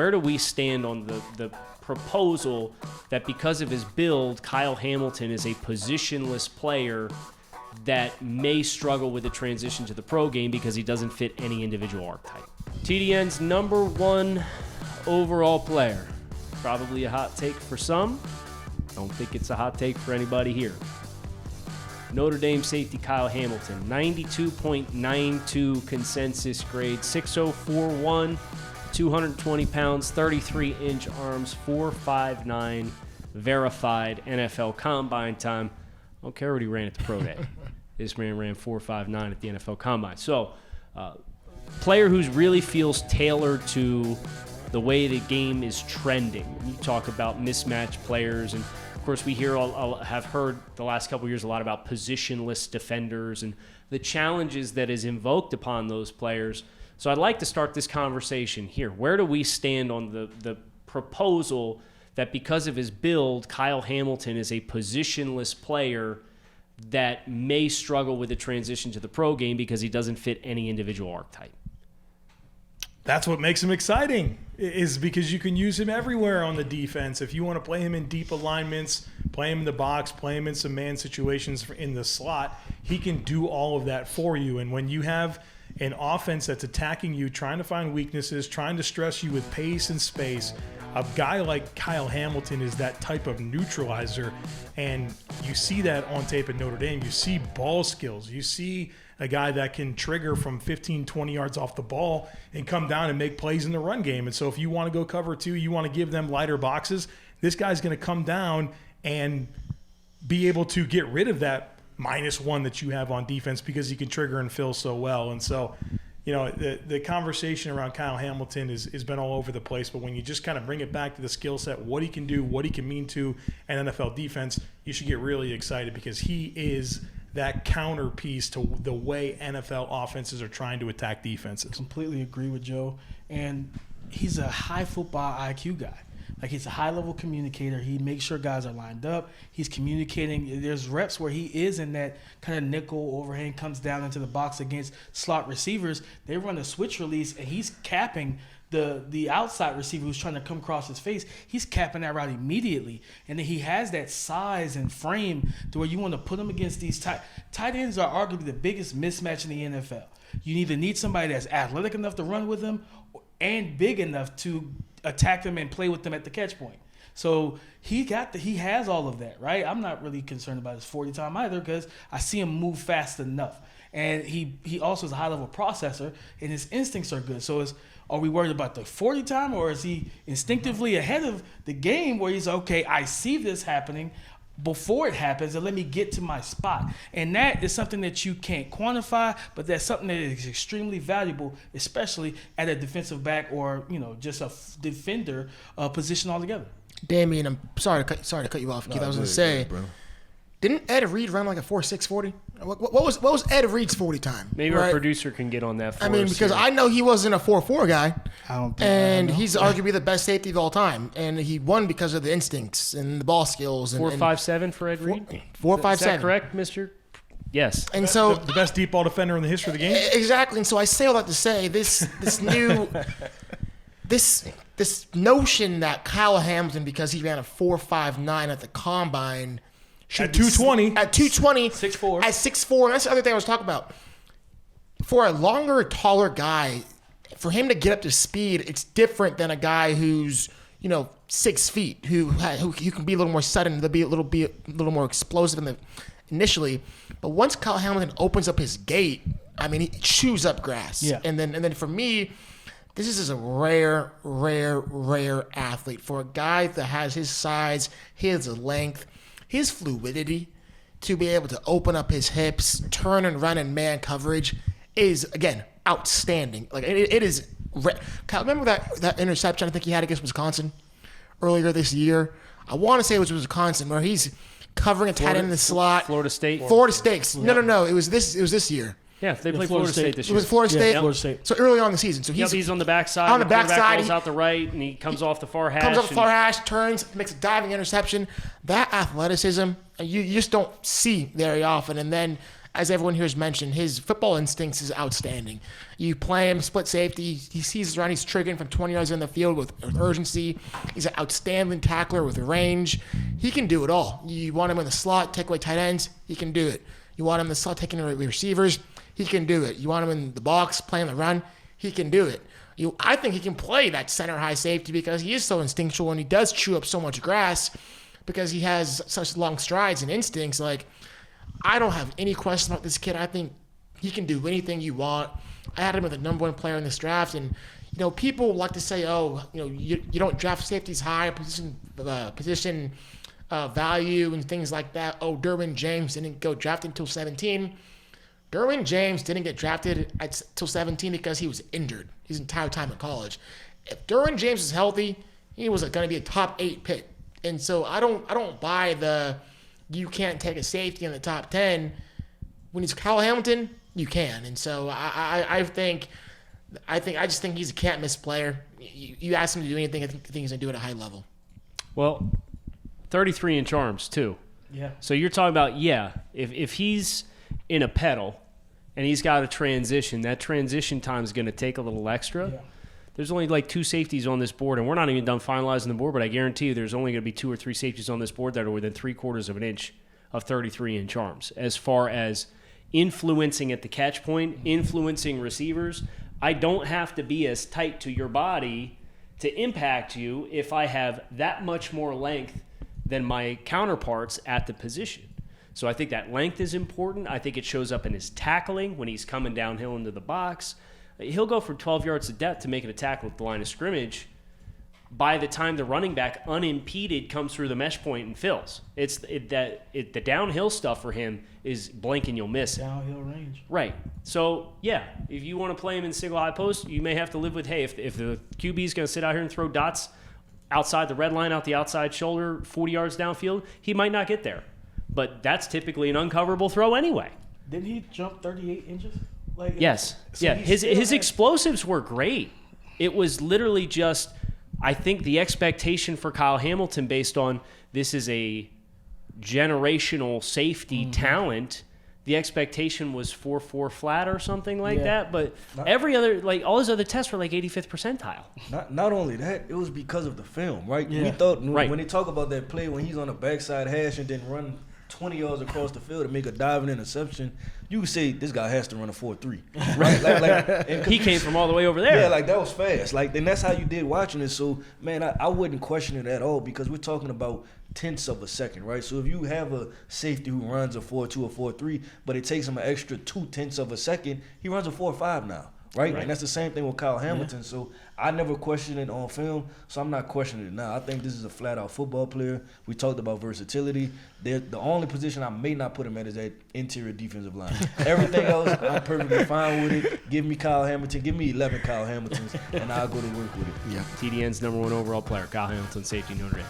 where do we stand on the proposal that because of his build, Kyle Hamilton is a positionless player that may struggle with the transition to the pro game because he doesn't fit any individual archetype? TDN's number one overall player. Probably a hot take for some. Don't think it's a hot take for anybody here. Notre Dame safety Kyle Hamilton, 92.92 consensus grade, 6'0", 220 pounds, 33-inch arms, 4.59 verified NFL combine time. I don't care what he ran at the pro day. This man ran 4.59 at the NFL combine. So, player who really feels tailored to the way the game is trending. You talk about mismatched players, and of course we have heard the last couple of years a lot about positionless defenders and the challenges that is invoked upon those players. So I'd like to start this conversation here. Where do we stand on the proposal that because of his build, Kyle Hamilton is a positionless player that may struggle with the transition to the pro game because he doesn't fit any individual archetype? That's what makes him exciting, is because you can use him everywhere on the defense. If you want to play him in deep alignments, play him in the box, play him in some man situations in the slot, he can do all of that for you. And when you have an offense that's attacking you, trying to find weaknesses, trying to stress you with pace and space, a guy like Kyle Hamilton is that type of neutralizer. And you see that on tape at Notre Dame. You see ball skills. You see a guy that can trigger from 15, 20 yards off the ball and come down and make plays in the run game. And so if you want to go cover two, you want to give them lighter boxes, this guy's going to come down and be able to get rid of that -1 that you have on defense because he can trigger and fill so well. And so, you know, the conversation around Kyle Hamilton has been all over the place, but when you just kind of bring it back to the skill set, what he can do, what he can mean to an NFL defense, you should get really excited because he is that counterpiece to the way NFL offenses are trying to attack defenses. Completely agree with Joe. And he's a high football IQ guy. Like, he's a high-level communicator. He makes sure guys are lined up. He's communicating. There's reps where he is in that kind of nickel overhang, comes down into the box against slot receivers. They run a switch release, and he's capping the outside receiver who's trying to come across his face. He's capping that route immediately. And then he has that size and frame to where you want to put him against these tight ends are arguably the biggest mismatch in the NFL. You either need somebody that's athletic enough to run with them and big enough to attack them and play with them at the catch point. So he has all of that, right? I'm not really concerned about his 40 time either because I see him move fast enough. And he also is a high-level processor, and his instincts are good. So are we worried about the 40 time, or is he instinctively ahead of the game where he's, okay, I see this happening before it happens, and let me get to my spot? And that is something that you can't quantify, but that's something that is extremely valuable, especially at a defensive back or, you know, just a defender position altogether. Damian, I'm sorry to cut you off, Keith. I was going to say, didn't Ed Reed run like a 4.6 40? What was Ed Reed's 40 time? Maybe our producer can get on that for us. I mean, because I know he wasn't a 4.4 guy. I don't think and he's arguably the best safety of all time. And he won because of the instincts and the ball skills. 4.57 for Ed Reed? 4.57. Is that correct, Mr.? Yes. And so the best deep ball defender in the history of the game? Exactly. And so I say all that to say this new this notion that Kyle Hamilton, because he ran a 4.59 at the combine, at 220. At 220. 6'4". At 6'4". And that's the other thing I was talking about. For a longer, taller guy, for him to get up to speed, it's different than a guy who's, 6 feet, who can be a little more sudden, they'll be a little more explosive initially. But once Kyle Hamilton opens up his gait, I mean, he chews up grass. Yeah. And then for me, this is a rare athlete. For a guy that has his size, his length, his fluidity, to be able to open up his hips, turn and run in man coverage is, again, outstanding. Like, it is. Kyle, remember that interception I think he had against Wisconsin earlier this year? I want to say it was Wisconsin, where he's covering a tight end in the slot. Florida State. No. It was this year. Yeah, they played Florida State this year. It was Florida State. Florida State. So early on in the season. So he's on the backside. On the backside. Goes out the right, and he comes off the far hash. Turns, makes a diving interception. That athleticism, you just don't see very often. And then as everyone here has mentioned, his football instincts is outstanding. You play him split safety, he sees around, he's triggering from 20 yards in the field with urgency. He's an outstanding tackler with range. He can do it all. You want him in the slot, take away tight ends, he can do it. You want him in the slot, taking away receivers, he can do it. You want him in the box, playing the run, he can do it. I think he can play that center high safety because he is so instinctual and he does chew up so much grass because he has such long strides and instincts. Like, I don't have any question about this kid. I think he can do anything you want. I had him as the number 1 player in this draft, and people like to say, "Oh, you don't draft safeties high, position value and things like that." Oh, Derwin James didn't go drafted until 17. Derwin James didn't get drafted until 17 because he was injured his entire time in college. If Derwin James is healthy, he was going to be a top 8 pick. And so I don't buy the you can't take a safety in the top 10. When he's Kyle Hamilton, you can. And so I just think he's a can't miss player. You ask him to do anything, I think he's going to do it at a high level. Well, 33-inch arms too. Yeah. So you're talking about, if he's in a pedal and he's got a transition, that transition time is going to take a little extra. Yeah. There's only like 2 safeties on this board, and we're not even done finalizing the board, but I guarantee you there's only going to be 2 or 3 safeties on this board that are within 3/4 of an inch of 33-inch arms. As far as influencing at the catch point, influencing receivers, I don't have to be as tight to your body to impact you if I have that much more length than my counterparts at the position. So I think that length is important. I think it shows up in his tackling when he's coming downhill into the box. He'll go from 12 yards of depth to making a tackle at the line of scrimmage by the time the running back unimpeded comes through the mesh point and fills. The downhill stuff for him is blink and you'll miss it. Downhill range. Right. So, if you want to play him in single high post, you may have to live with, hey, if the QB is going to sit out here and throw dots outside the red line, out the outside shoulder, 40 yards downfield, he might not get there. But that's typically an uncoverable throw anyway. Didn't he jump 38 inches? Yes. So His explosives were great. It was literally just, I think the expectation for Kyle Hamilton based on this is a generational safety talent, the expectation was 4.4 flat or something like that. But every other, all his other tests were like 85th percentile. Not only that, it was because of the film, right? Yeah. We thought when they talk about that play when he's on the backside hash and then run 20 yards across the field to make a diving interception, you would say this guy has to run a 4.3, right? And he came from all the way over there. Yeah, that was fast. Then that's how you did watching it. So, man, I wouldn't question it at all because we're talking about tenths of a second, right? So if you have a safety who runs a 4.2 or 4.3, but it takes him an extra 0.2 of a second, he runs a 4.5 now. Right? And that's the same thing with Kyle Hamilton. Yeah. So I never questioned it on film, so I'm not questioning it now. I think this is a flat-out football player. We talked about versatility. The only position I may not put him at is that interior defensive line. Everything else, I'm perfectly fine with it. Give me Kyle Hamilton. Give me 11 Kyle Hamiltons, and I'll go to work with it. Yeah. TDN's #1 overall player, Kyle Hamilton, safety, Notre Dame.